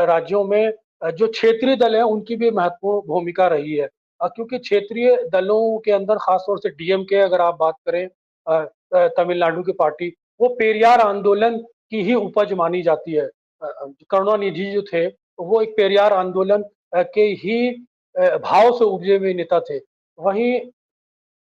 राज्यों में जो क्षेत्रीय दल हैं उनकी भी महत्वपूर्ण भूमिका रही है। क्योंकि क्षेत्रीय दलों के अंदर खास तौर से डीएमके अगर आप बात करें, तमिलनाडु की पार्टी, वो पेरियार आंदोलन की ही उपज मानी जाती है। करुणानिधि जो थे वो एक पेरियार आंदोलन के ही भाव से उपजे हुए नेता थे। वहीं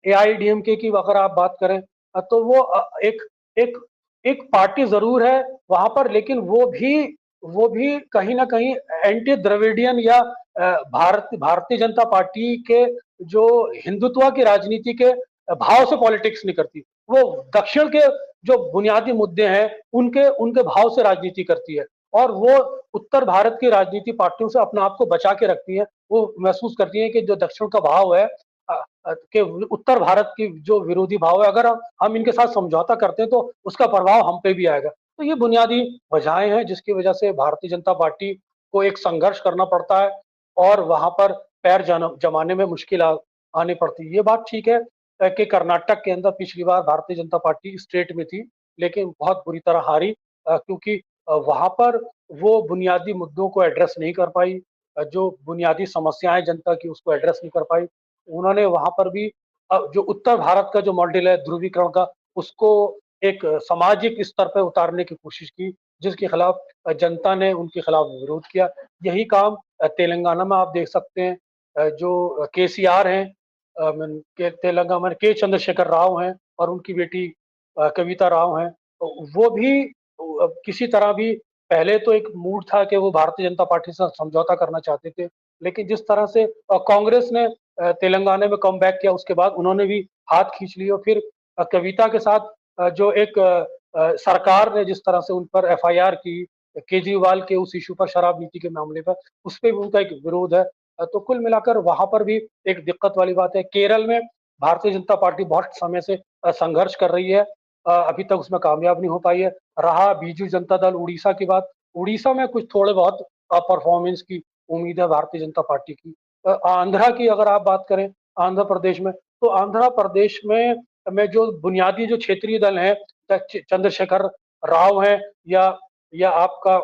एआईडीएमके की अगर आप बात करें, तो वो एक एक एक पार्टी जरूर है वहां पर, लेकिन वो भी कहीं ना कहीं एंटी द्रविडियन या भारतीय जनता पार्टी के जो हिंदुत्व की राजनीति के भाव से पॉलिटिक्स नहीं करती। वो दक्षिण के जो बुनियादी मुद्दे हैं उनके उनके भाव से राजनीति करती है। और वो उत्तर भारत की राजनीति पार्टियों से अपने आप को बचा के रखती है। वो महसूस करती है कि जो दक्षिण का भाव है कि उत्तर भारत की जो विरोधी भाव है, अगर हम इनके साथ समझौता करते हैं तो उसका प्रभाव हम पे भी आएगा। तो ये बुनियादी वजहें हैं जिसकी वजह से भारतीय जनता पार्टी को एक संघर्ष करना पड़ता है और वहां पर पैर जमाने में मुश्किल आनी पड़ती है। ये बात ठीक है कि कर्नाटक के अंदर पिछली बार भारतीय जनता पार्टी स्टेट में थी, लेकिन बहुत बुरी तरह हारी, क्योंकि वहां पर वो बुनियादी मुद्दों को एड्रेस नहीं कर पाई। जो बुनियादी समस्याएं जनता की उसको एड्रेस नहीं कर पाई। उन्होंने वहां पर भी जो उत्तर भारत का जो मॉडल है ध्रुवीकरण का, उसको एक सामाजिक स्तर पर उतारने की कोशिश की, जिसके खिलाफ जनता ने उनके खिलाफ विरोध किया। यही काम तेलंगाना में आप देख सकते हैं। जो केसीआर हैं, के तेलंगाना में के चंद्रशेखर राव हैं और उनकी बेटी कविता राव हैं। तो वो भी किसी तरह भी, पहले तो एक मूड था कि वो भारतीय जनता पार्टी से समझौता करना चाहते थे, लेकिन जिस तरह से कांग्रेस ने तेलंगाना में कम बैक किया, उसके बाद उन्होंने भी हाथ खींच लिए। और फिर कविता के साथ जो एक सरकार ने जिस तरह से उन पर एफआईआर की केजरीवाल के उस इशू पर, शराब नीति के मामले पर, उस पर भी उनका एक विरोध है। तो कुल मिलाकर वहां पर भी एक दिक्कत वाली बात है। केरल में भारतीय जनता पार्टी बहुत समय से संघर्ष कर रही है, अभी तक उसमें कामयाब नहीं हो पाई है। रहा बीजू जनता दल उड़ीसा की बात, उड़ीसा में कुछ थोड़े बहुत परफॉर्मेंस की उम्मीद है भारतीय जनता पार्टी की। आंध्रा की अगर आप बात करें, आंध्र प्रदेश में, तो आंध्र प्रदेश में जो बुनियादी जो क्षेत्रीय दल हैं, चंद्रशेखर राव हैं या आपका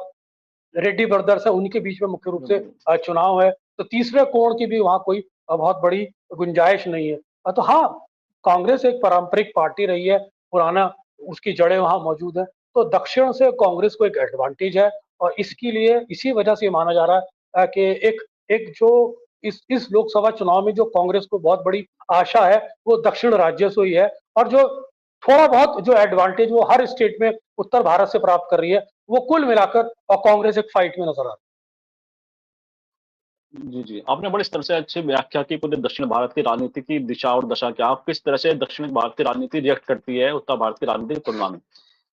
रेड्डी ब्रदर्स है, उन्हीं के बीच में मुख्य रूप से चुनाव है। तो तीसरे कोण की भी वहां कोई बहुत बड़ी गुंजाइश नहीं है। तो हाँ, कांग्रेस एक पारंपरिक पार्टी रही है, पुराना उसकी जड़ें वहां मौजूद है। तो दक्षिण से कांग्रेस को एक एडवांटेज है और इसके लिए इसी वजह से माना जा रहा है कि एक एक जो इस लोकसभा चुनाव में जो कांग्रेस को बहुत बड़ी आशा है वो दक्षिण राज्यों से ही है। और जो थोड़ा बहुत जो एडवांटेज वो हर स्टेट में उत्तर भारत से प्राप्त कर रही है, वो कुल मिलाकर और कांग्रेस एक फाइट में नजर आ रही जी, जी। आपने बड़े इस तरह से अच्छी व्याख्या की पूरे दक्षिण भारत की राजनीति की दिशा और दशा क्या, किस तरह से दक्षिण भारत की राजनीति रिएक्ट करती है उत्तर भारत की राजनीति की तुलना में।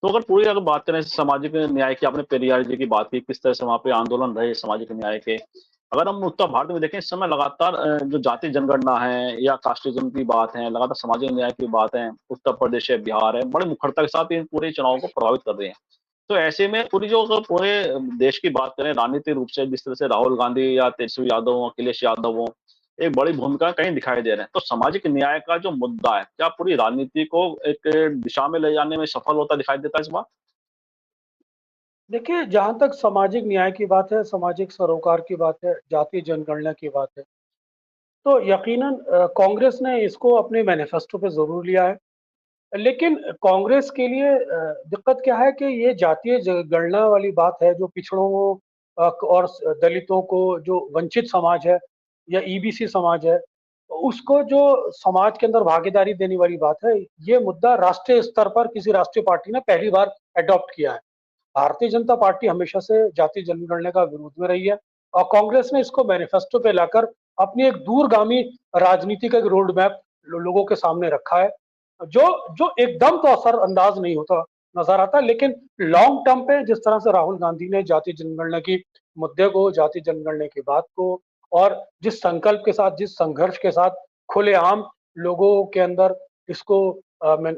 तो अगर पूरी अगर बात करें सामाजिक न्याय की, आपने पेरियार जी की बात की, किस तरह से वहाँ पे आंदोलन रहे सामाजिक न्याय के। अगर हम उत्तर भारत में देखें, इस समय लगातार जो जातीय जनगणना है या कास्टिज़्म की बात है, लगातार सामाजिक न्याय की बात है, उत्तर प्रदेश है, बिहार है, बड़ी मुखरता के साथ इन पूरे चुनाव को प्रभावित कर रही हैं। तो ऐसे में पूरी जो अगर पूरे देश की बात करें राजनीतिक रूप से, जिस तरह से राहुल गांधी या तेजस्वी यादव हों, अखिलेश यादव हों, एक बड़ी भूमिका कहीं दिखाई दे रहे हैं। तो सामाजिक न्याय का जो मुद्दा है, क्या पूरी राजनीति को एक दिशा में ले जाने में सफल होता दिखाई देता है इस बार? देखिए, जहाँ तक सामाजिक न्याय की बात है, सामाजिक सरोकार की बात है, जातीय जनगणना की बात है, तो यकीनन कांग्रेस ने इसको अपने मैनिफेस्टो पे ज़रूर लिया है। लेकिन कांग्रेस के लिए दिक्कत क्या है कि ये जातीय गणना वाली बात है जो पिछड़ों और दलितों को जो वंचित समाज है या ईबीसी समाज है, उसको जो समाज के अंदर भागीदारी देने वाली बात है, ये मुद्दा राष्ट्रीय स्तर पर किसी राष्ट्रीय पार्टी ने पहली बार अडॉप्ट किया है। भारतीय जनता पार्टी हमेशा से जातीय जनगणना का विरोध में रही है और कांग्रेस ने इसको मैनिफेस्टो पे लाकर अपनी एक दूरगामी राजनीति का एक रोड मैप लोगों के सामने रखा है, जो जो एकदम तो असरअंदाज नहीं होता नजर आता, लेकिन लॉन्ग टर्म पे जिस तरह से राहुल गांधी ने जातीय जनगणना की मुद्दे को, जातीय जनगणना की बात को और जिस संकल्प के साथ, जिस संघर्ष के साथ खुलेआम लोगों के अंदर इसको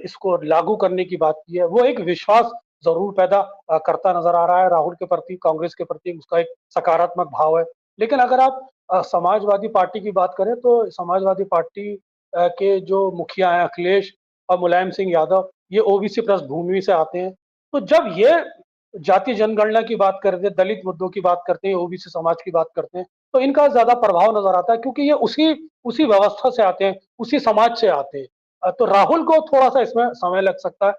इसको लागू करने की बात की है, वो एक विश्वास जरूर पैदा करता नजर आ रहा है राहुल के प्रति, कांग्रेस के प्रति उसका एक सकारात्मक भाव है। लेकिन अगर आप समाजवादी पार्टी की बात करें तो समाजवादी पार्टी के जो मुखिया हैं अखिलेश और मुलायम सिंह यादव, ये ओबीसी पृष्ठभूमि से आते हैं। तो जब ये जातीय जनगणना की बात करते हैं, दलित मुद्दों की बात करते हैं, ओबीसी समाज की बात करते हैं, तो इनका ज्यादा प्रभाव नजर आता है क्योंकि ये उसी उसी व्यवस्था से आते हैं, उसी समाज से आते हैं। तो राहुल को थोड़ा सा इसमें समय लग सकता है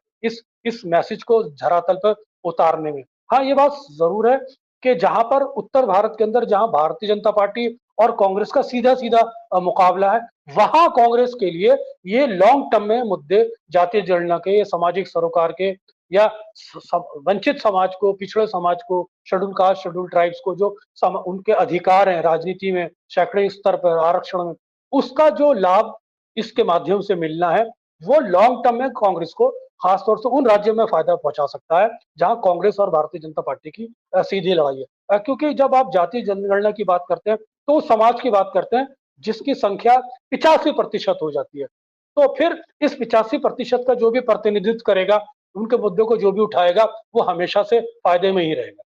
इस मैसेज को धरातल पर उतारने में। हाँ, ये बात जरूर है कि जहां पर उत्तर भारत के अंदर जहां भारतीय जनता पार्टी और कांग्रेस का सीधा सीधा मुकाबला है, वहां कांग्रेस के लिए ये लॉन्ग टर्म में मुद्दे जातीय जनगणना के, सामाजिक सरोकार के या वंचित समाज को, पिछड़े समाज को, शेड्यूल कास्ट, शेड्यूल ट्राइब्स को जो उनके अधिकार हैं राजनीति में, शैक्षणिक स्तर पर आरक्षण में, उसका जो लाभ इसके माध्यम से मिलना है, वो लॉन्ग टर्म में कांग्रेस को खासतौर से उन राज्यों में फायदा पहुंचा सकता है जहां कांग्रेस और भारतीय जनता पार्टी की सीधी लड़ाई है। क्योंकि जब आप जातीय जनगणना की बात करते हैं तो उस समाज की बात करते हैं जिसकी संख्या 85% हो जाती है। तो फिर इस 85% का जो भी प्रतिनिधित्व करेगा, उनके मुद्दों को जो भी उठाएगा, वो हमेशा से फायदे में ही रहेगा।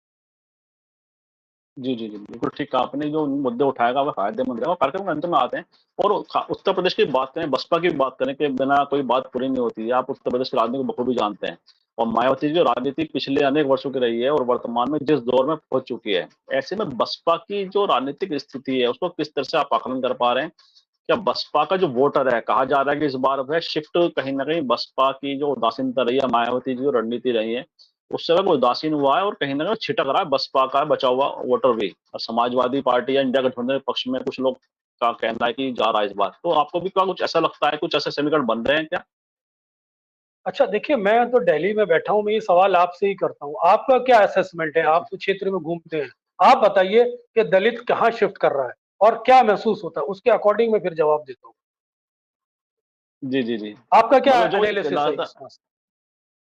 जी, जी, जी। बिल्कुल ठीक कहा आपने, जो मुद्दे उठाएगा वो फ़ायदेमंद रहेगा। कार्यक्रम के अंत में आते हैं और उत्तर प्रदेश की बात करें, बसपा की बात करें कि बिना कोई बात पूरी नहीं होती है। आप उत्तर प्रदेश की राजनीति को बखूबी जानते हैं और मायावती की जो राजनीति पिछले अनेक वर्षों की रही है और वर्तमान में जिस दौर में पहुँच चुकी है, ऐसे में बसपा की जो राजनीतिक स्थिति है, उसको किस तरह से आप आकलन कर पा रहे हैं? क्या बसपा का जो वोटर है, कहा जा रहा है कि इस बार वह शिफ्ट कहीं न कहीं बसपा की जो उदासीनता रही है, मायावती की जो रणनीति रही है, उससे वह उदासीन हुआ है और कहीं न कहीं छिटक रहा है बसपा का बचा हुआ वोटर भी। और समाजवादी पार्टी या इंडिया गठबंधन के पक्ष में कुछ लोग का कहना है कि जा रहा है इस बार। तो आपको भी क्या कुछ ऐसा लगता है, कुछ ऐसे समीकरण बन रहे हैं क्या? अच्छा, देखिए, मैं तो दिल्ली में बैठा हूँ, मैं ये सवाल आपसे ही करता हूँ। आपका क्या असेसमेंट है? आप तो क्षेत्र में घूमते हैं। आप बताइए कि दलित कहाँ शिफ्ट कर रहा है और क्या महसूस होता है? उसके अकॉर्डिंग मैं फिर जवाब देता हूँ। जी, जी, जी। आपका क्या मतलब जो एक एनालिसिस है लगातार इसमें?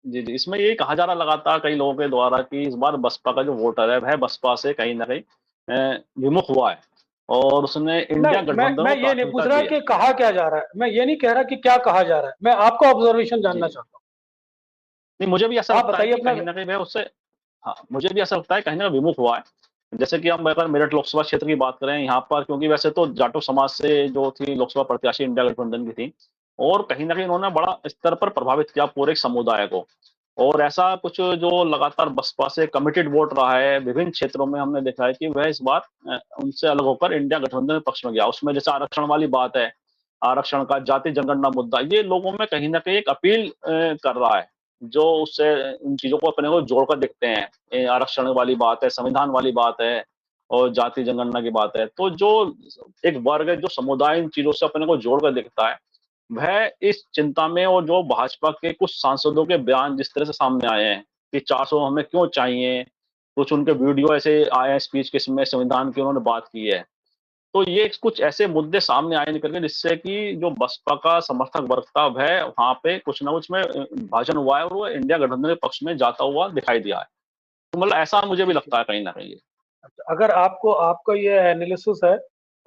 जी, जी। इसमें यही कहा जा रहा है लगातार कई लोगों के द्वारा कि इस बार बसपा का जो वोटर है, वह बसपा से कहीं न कहीं विमुख हुआ है और उसने इंडिया नहीं, गठबंधन मैं को ये नहीं पूछ प्राथमिकता रहा दी है। कि कहा क्या जा रहा है। मैं ये नहीं कह रहा कि क्या कहा जा रहा है। मैं आपका ऑब्जर्वेशन जी, जानना जी। चाहता हूँ। नहीं, मुझे भी ऐसा आप लगता है बताइए कि अपना। कहीं न कहीं वह उससे हाँ, मुझे भी ऐसा लगता है कहीं न कहीं विमुख हुआ है। जैसे कि हम अगर मेरठ लोकसभा क्षेत्र की बात करें, यहाँ पर क्योंकि वैसे तो जाटो समाज से जो थी लोकसभा प्रत्याशी इंडिया गठबंधन की थी और कहीं न कहीं उन्होंने बड़ा स्तर पर प्रभावित किया पूरे समुदाय को। और ऐसा कुछ जो लगातार बसपा से कमिटेड वोट रहा है, विभिन्न क्षेत्रों में हमने देखा है कि वह इस बार उनसे अलग होकर इंडिया गठबंधन के पक्ष में गया। उसमें जैसे आरक्षण वाली बात है, आरक्षण का जाति जनगणना मुद्दा, ये लोगों में कहीं न कहीं एक अपील कर रहा है, जो उससे इन चीज़ों को अपने को जोड़कर देखते हैं। आरक्षण वाली बात है, संविधान वाली बात है और जाति जनगणना की बात है। तो जो एक वर्ग है, जो समुदाय इन चीज़ों से अपने को जोड़कर देखता है, वह इस चिंता में और जो भाजपा के कुछ सांसदों के बयान जिस तरह से सामने आए हैं कि 400 हमें क्यों चाहिए, कुछ उनके वीडियो ऐसे आए हैं स्पीच जिसमें संविधान की उन्होंने बात की है। तो ये कुछ ऐसे मुद्दे सामने आए निकल के जिससे कि जो बसपा का समर्थक वर्ग था वह वहाँ पे कुछ न कुछ में भाजन हुआ है और वो इंडिया गठबंधन के पक्ष में जाता हुआ दिखाई दिया है। तो मतलब ऐसा मुझे भी ठीक है। लगता है कहीं न कहीं। अगर आपको आपका ये एनालिसिस है,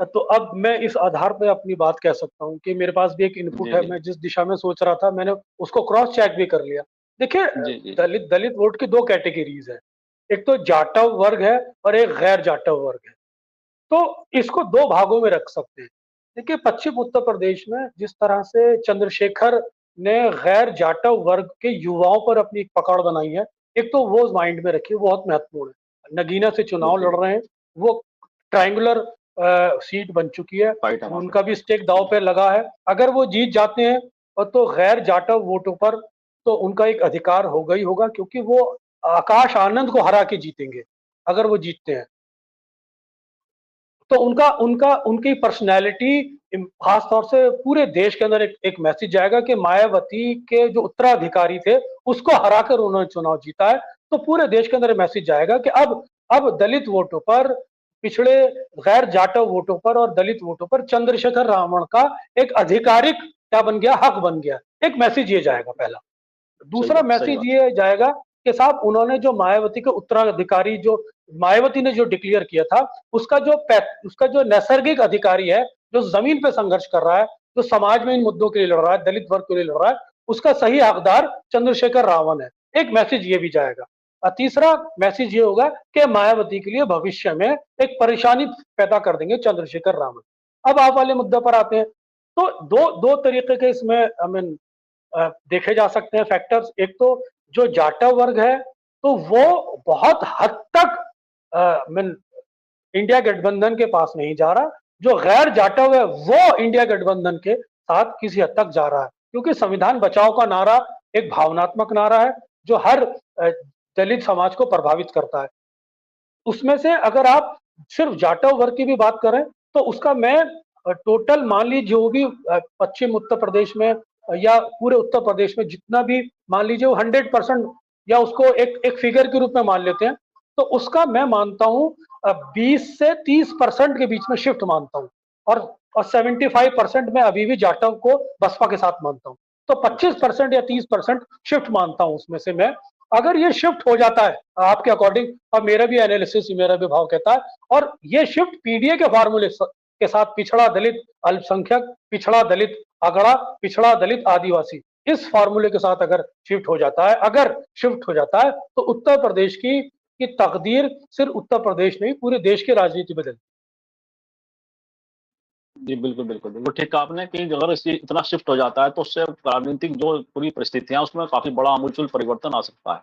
तो अब मैं इस आधार पे अपनी बात कह सकता हूँ कि मेरे पास भी एक इनपुट जी, है, जी। मैं जिस दिशा में सोच रहा था मैंने उसको क्रॉस चेक भी कर लिया। देखिए जी, जी, जी। दलित वोट की 2 कैटेगरीज़ है। एक तो जाटव वर्ग है और एक गैर जाटव वर्ग है। तो इसको 2 भागों में रख सकते हैं। देखिए पश्चिम उत्तर प्रदेश में जिस तरह से चंद्रशेखर ने गैर जाटव वर्ग के युवाओं पर अपनी एक पकड़ बनाई है, एक तो वो माइंड में रखिए, वो बहुत महत्वपूर्ण है। नगीना से चुनाव बिल्कुल, लड़ रहे हैं, वो ट्रायंगुलर सीट बन चुकी है, फाइट है वहाँ पे। उनका भी स्टेक दांव पे लगा है। अगर वो जीत जाते हैं और तो गैर जाटव वोटों पर तो उनका एक अधिकार होगा ही होगा, क्योंकि वो आकाश आनंद को हरा के जीतेंगे, अगर वो जीतते हैं। तो उनका उनका उनकी पर्सनैलिटी खास तौर से पूरे देश के अंदर एक मैसेज जाएगा कि मायावती के जो उत्तराधिकारी थे, उसको हराकर उन्होंने चुनाव जीता है। तो पूरे देश के अंदर मैसेज जाएगा कि अब दलित वोटों पर, पिछड़े गैर जाटव वोटों पर और दलित वोटों पर चंद्रशेखर रावण का एक आधिकारिक क्या बन गया, हक बन गया। एक मैसेज ये जाएगा पहला। दूसरा सही मैसेज बात। ये जाएगा कि साहब उन्होंने जो मायावती के उत्तराधिकारी, जो मायावती ने जो डिक्लेयर किया था, उसका जो नैसर्गिक अधिकारी है, जो जमीन पे संघर्ष कर रहा है, जो समाज में इन मुद्दों के लिए लड़ रहा है, दलित वर्ग के लिए लड़ रहा है, उसका सही हकदार चंद्रशेखर रावण है। एक मैसेज ये भी जाएगा। और तीसरा मैसेज ये होगा कि मायावती के लिए भविष्य में एक परेशानी पैदा कर देंगे चंद्रशेखर रावण। अब आप वाले मुद्दे पर आते हैं। तो दो दो तरीके के इसमें आई मीन देखे जा सकते हैं फैक्टर्स। एक तो जो जाटव वर्ग है, तो वो बहुत हद तक मीन इंडिया गठबंधन के पास नहीं जा रहा। जो गैर जाटव है वो इंडिया गठबंधन के साथ किसी हद तक जा रहा है, क्योंकि संविधान बचाओ का नारा एक भावनात्मक नारा है जो हर दलित समाज को प्रभावित करता है। उसमें से अगर आप सिर्फ जाटव वर्ग की भी बात करें, तो उसका मैं टोटल मान लीजिए जो भी पश्चिम उत्तर प्रदेश में या पूरे उत्तर प्रदेश में जितना भी मान लीजिए वो 100% या उसको एक फिगर के रूप में मान लेते हैं, तो उसका मैं मानता हूँ 20 से 30% के बीच में शिफ्ट मानता हूँ। और 75% में अभी भी जाटव को बसपा के साथ मानता हूँ। तो 25% या 30% शिफ्ट मानता हूँ उसमें से मैं। अगर ये शिफ्ट हो जाता है आपके अकॉर्डिंग, और मेरा भी एनालिसिस, मेरा भी भाव कहता है, और ये शिफ्ट पीडीए के फार्मूले के साथ, पिछड़ा दलित अल्पसंख्यक, पिछड़ा दलित अगड़ा, पिछड़ा दलित आदिवासी, इस फार्मूले के साथ अगर शिफ्ट हो जाता है, तो उत्तर प्रदेश की तकदीर सिर्फ उत्तर प्रदेश नहीं पूरे देश की राजनीति बदल। जी, बिल्कुल, बिल्कुल, बिल्कुल ठीक कहा आपने कि अगर इसी इतना शिफ्ट हो जाता है तो उससे राजनीतिक जो पूरी परिस्थितियाँ हैं उसमें काफ़ी बड़ा आमूलचूल परिवर्तन आ सकता है।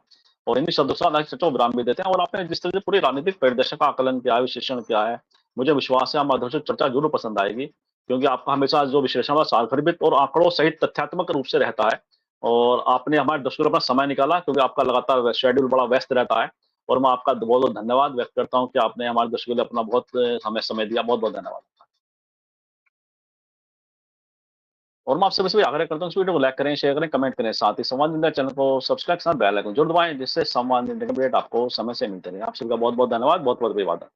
और इन्हीं शब्दों के साथ आज चर्चा को विराम भी देते हैं और आपने जिस तरह से पूरी राजनीतिक परिदृश्य का आकलन किया है, विश्लेषण किया है, मुझे विश्वास है हमारे माध्यम से चर्चा ज़रूर पसंद आएगी। क्योंकि आपका हमेशा जो विश्लेषण है सारगर्भित और आंकड़ों सहित तथ्यात्मक रूप से रहता है। और आपने हमारे दर्शकों के लिए अपना समय निकाला क्योंकि आपका लगातार शेड्यूल बड़ा व्यस्त रहता है। और मैं आपका बहुत-बहुत धन्यवाद व्यक्त करता हूँ कि आपने हमारे दर्शकों के लिए अपना बहुत हमें समय दिया। बहुत-बहुत धन्यवाद। और मैं आपसे बस भी आग्रह करता हूँ इस वीडियो को लाइक करें, शेयर करें, कमेंट करें। साथ ही संवाद इंडिया चैनल को सब्सक्राइब के साथ बेल आइकन जरूर दबाएं जिससे संवाद इंडिया के अपडेट आपको समय से मिलते रहे। आप सभी का बहुत-बहुत धन्यवाद, बहुत-बहुत अभिवादन।